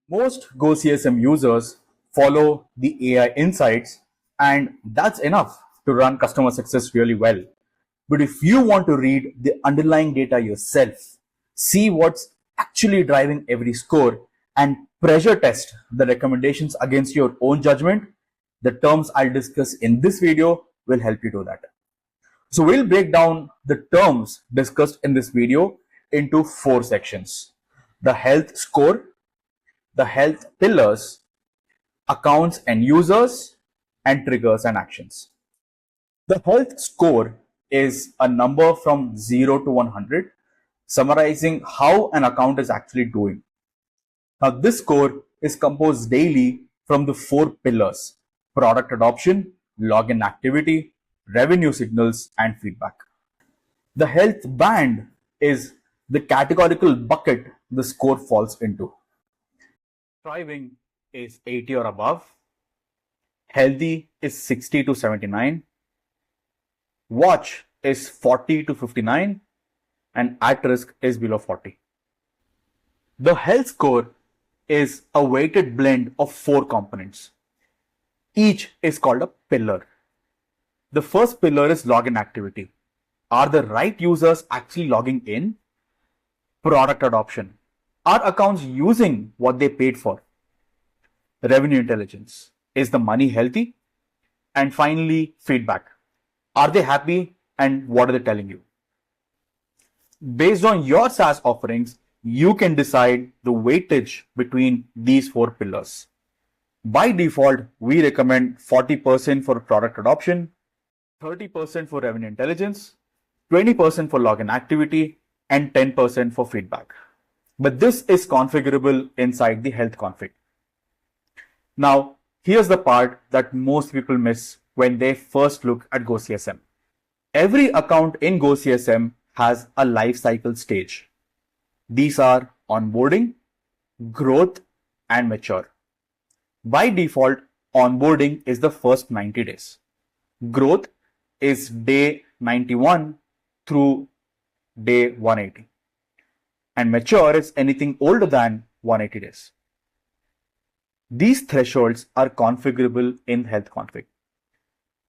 Most GoCSM users follow the AI insights, and that's enough to run customer success really well. But if you want to read the underlying data yourself, see what's actually driving every score, and pressure test the recommendations against your own judgment, the terms I'll discuss in this video will help you do that. So we'll break down the terms discussed in this video into 4 sections: the health score, the health pillars, accounts and users, and triggers and actions. The health score is a number from 0 to 100, summarizing how an account is actually doing. Now, this score is composed daily from the 4 pillars: product adoption, login activity, revenue signals, and feedback. The health band is the categorical bucket the score falls into. Thriving is 80 or above, healthy is 60 to 79, watch is 40 to 59, and at risk is below 40. The health score is a weighted blend of 4 components. Each is called a pillar. The first pillar is login activity. Are the right users actually logging in? Product adoption. Are accounts using what they paid for? Revenue intelligence. Is the money healthy? And finally, feedback. Are they happy and what are they telling you? Based on your SaaS offerings, you can decide the weightage between these 4 pillars. By default, we recommend 40% for product adoption, 30% for revenue intelligence, 20% for login activity, and 10% for feedback. But this is configurable inside the health config. Now, here's the part that most people miss when they first look at GoCSM. Every account in GoCSM has a life cycle stage. These are onboarding, growth, and mature. By default, onboarding is the first 90 days. Growth is day 91 through day 180. And mature is anything older than 180 days. These thresholds are configurable in health config.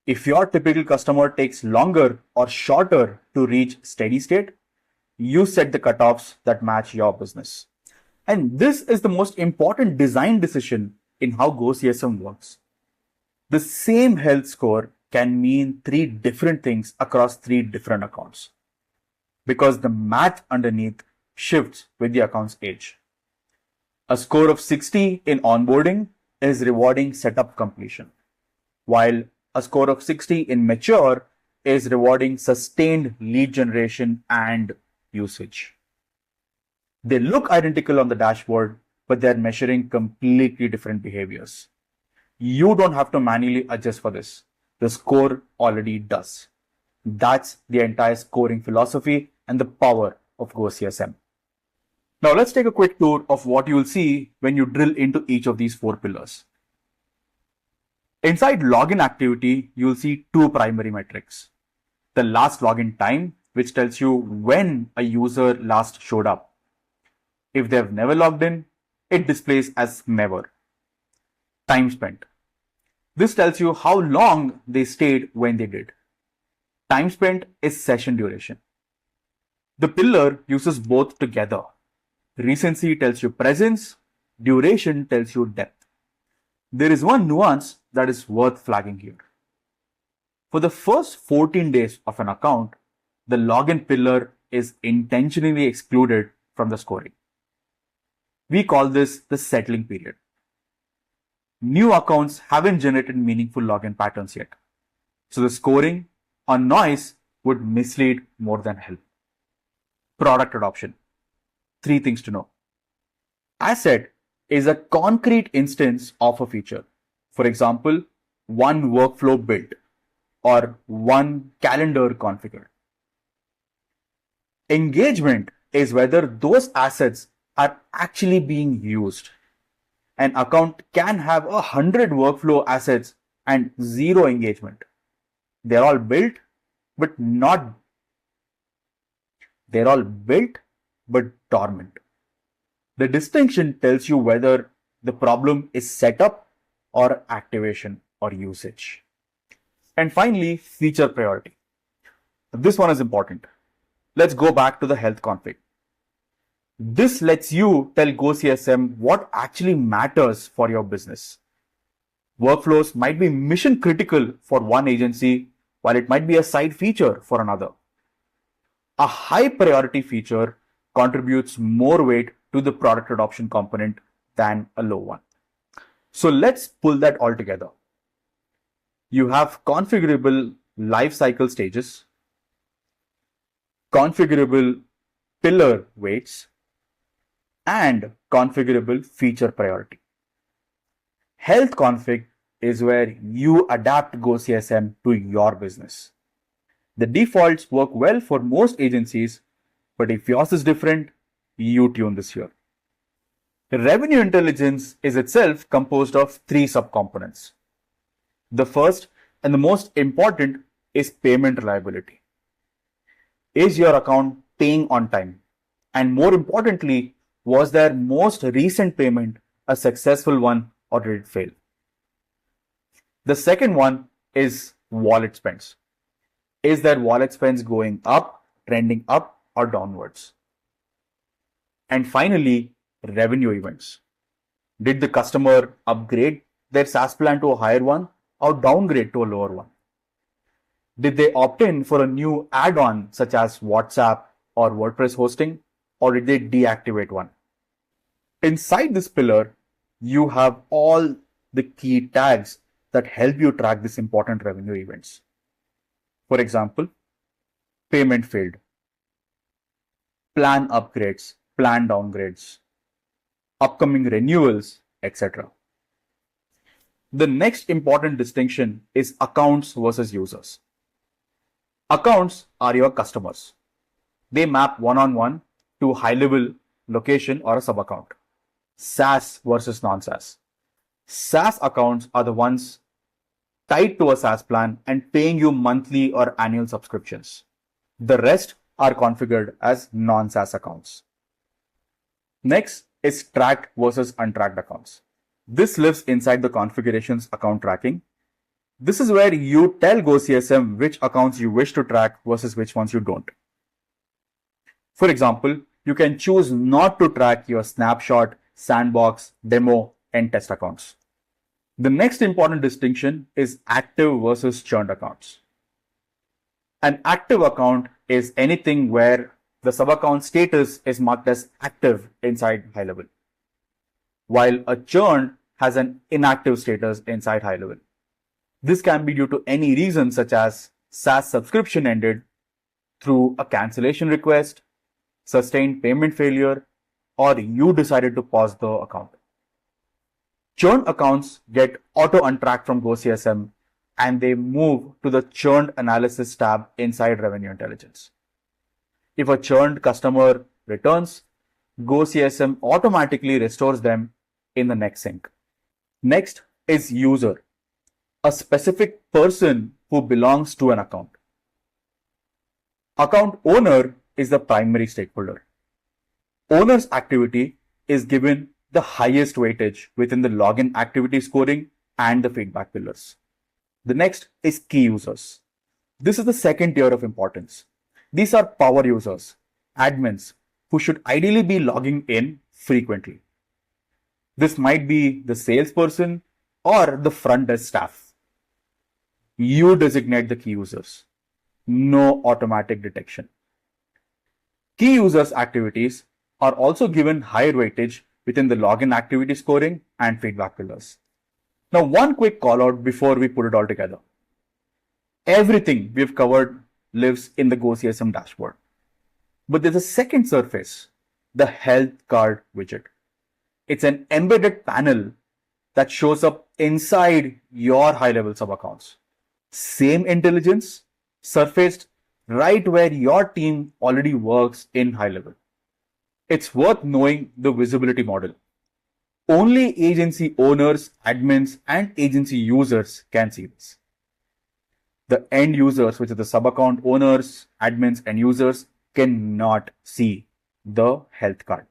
If your typical customer takes longer or shorter to reach steady state, you set the cutoffs that match your business. And this is the most important design decision in how GoCSM works. The same health score can mean 3 different things across 3 different accounts, because the math underneath shifts with the account's age. A score of 60 in onboarding is rewarding setup completion, while a score of 60 in mature is rewarding sustained lead generation and usage. They look identical on the dashboard, but they're measuring completely different behaviors. You don't have to manually adjust for this. The score already does. That's the entire scoring philosophy and the power of GoCSM. Now let's take a quick tour of what you will see when you drill into each of these 4 pillars. Inside login activity, you will see 2 primary metrics. The last login time, which tells you when a user last showed up. If they've never logged in, it displays as never. Time spent. This tells you how long they stayed when they did. Time spent is session duration. The pillar uses both together. Recency tells you presence, duration tells you depth. There is one nuance that is worth flagging here. For the first 14 days of an account, the login pillar is intentionally excluded from the scoring. We call this the settling period. New accounts haven't generated meaningful login patterns yet, so the scoring on noise would mislead more than help. Product adoption. 3 things to know. Asset is a concrete instance of a feature. For example, 1 workflow built or 1 calendar configured. Engagement is whether those assets are actually being used. An account can have 100 workflow assets and 0 engagement. They're all built, but dormant. The distinction tells you whether the problem is setup or activation or usage. And finally, feature priority. This one is important. Let's go back to the health config. This lets you tell GoCSM what actually matters for your business. Workflows might be mission critical for one agency, while it might be a side feature for another. A high priority feature contributes more weight to the product adoption component than a low one. So let's pull that all together. You have configurable lifecycle stages, configurable pillar weights, and configurable feature priority. Health config is where you adapt GoCSM to your business. The defaults work well for most agencies, but if yours is different, you tune this here. Revenue intelligence is itself composed of three subcomponents. The first and the most important is payment reliability. Is your account paying on time? And more importantly, was their most recent payment a successful one or did it fail? The second one is wallet spends. Is their wallet spends going up, trending up, or downwards? And finally, revenue events. Did the customer upgrade their SaaS plan to a higher one or downgrade to a lower one? Did they opt in for a new add-on such as WhatsApp or WordPress hosting, or did they deactivate one? Inside this pillar, you have all the key tags that help you track these important revenue events. For example, payment failed, plan upgrades, plan downgrades, upcoming renewals, etc. The next important distinction is accounts versus users. Accounts are your customers. They map one-on-one to high-level location or a sub-account. SaaS versus non-SaaS. SaaS accounts are the ones tied to a SaaS plan and paying you monthly or annual subscriptions. The rest are configured as non-SaaS accounts. Next is tracked versus untracked accounts. This lives inside the configurations account tracking. This is where you tell GoCSM which accounts you wish to track versus which ones you don't. For example, you can choose not to track your snapshot, sandbox, demo, and test accounts. The next important distinction is active versus churned accounts. An active account is anything where the sub-account status is marked as active inside HighLevel, while a churn has an inactive status inside HighLevel. This can be due to any reason such as SaaS subscription ended through a cancellation request, sustained payment failure, or you decided to pause the account. Churned accounts get auto-untracked from GoCSM and they move to the churned analysis tab inside Revenue Intelligence. If a churned customer returns, GoCSM automatically restores them in the next sync. Next is user, a specific person who belongs to an account. Account owner is the primary stakeholder. Owner's activity is given the highest weightage within the login activity scoring and the feedback pillars. The next is key users. This is the second tier of importance. These are power users, admins, who should ideally be logging in frequently. This might be the salesperson or the front desk staff. You designate the key users. No automatic detection. Key users' activities are also given higher weightage within the login activity scoring and feedback pillars. Now, one quick call out before we put it all together. Everything we've covered lives in the GoCSM dashboard. But there's a second surface, the health card widget. It's an embedded panel that shows up inside your high-level sub-accounts. Same intelligence surfaced right where your team already works in HighLevel. It's worth knowing the visibility model. Only agency owners, admins, and agency users can see this. The end users, which are the sub-account owners, admins, and users, cannot see the health card.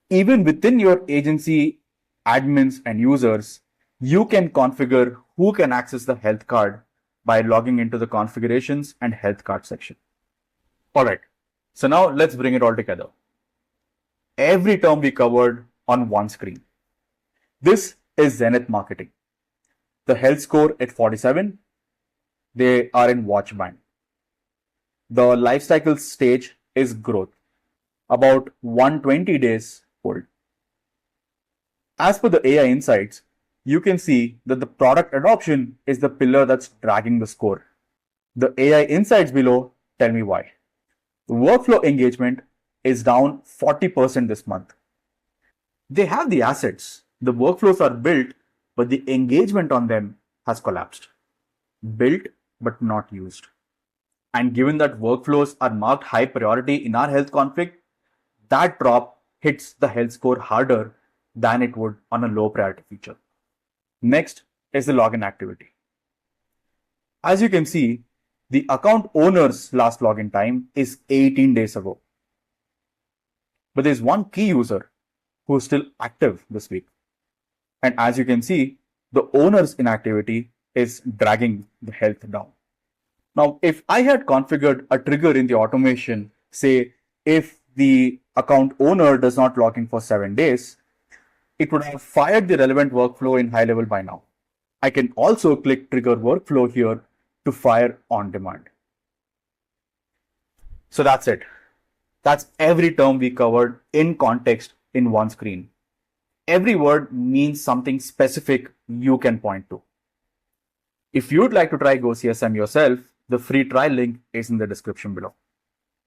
Even within your agency admins and users, you can configure who can access the health card by logging into the configurations and health card section. All right, so now let's bring it all together. Every term we covered on one screen. This is Zenith Marketing. The health score at 47, they are in watch band. The lifecycle stage is growth, about 120 days old. As per the AI insights, you can see that the product adoption is the pillar that's dragging the score. The AI insights below tell me why. The workflow engagement is down 40% this month. They have the assets, the workflows are built, but the engagement on them has collapsed. Built, but not used. And given that workflows are marked high priority in our health config, that drop hits the health score harder than it would on a low priority feature. Next is the login activity. As you can see, the account owner's last login time is 18 days ago. But there's one key user who is still active this week. And as you can see, the owner's inactivity is dragging the health down. Now, if I had configured a trigger in the automation, say if the account owner does not log in for 7 days, it would have fired the relevant workflow in HighLevel by now. I can also click trigger workflow here to fire on demand. So that's it. That's every term we covered in context in one screen. Every word means something specific you can point to. If you'd like to try GoCSM yourself, the free trial link is in the description below.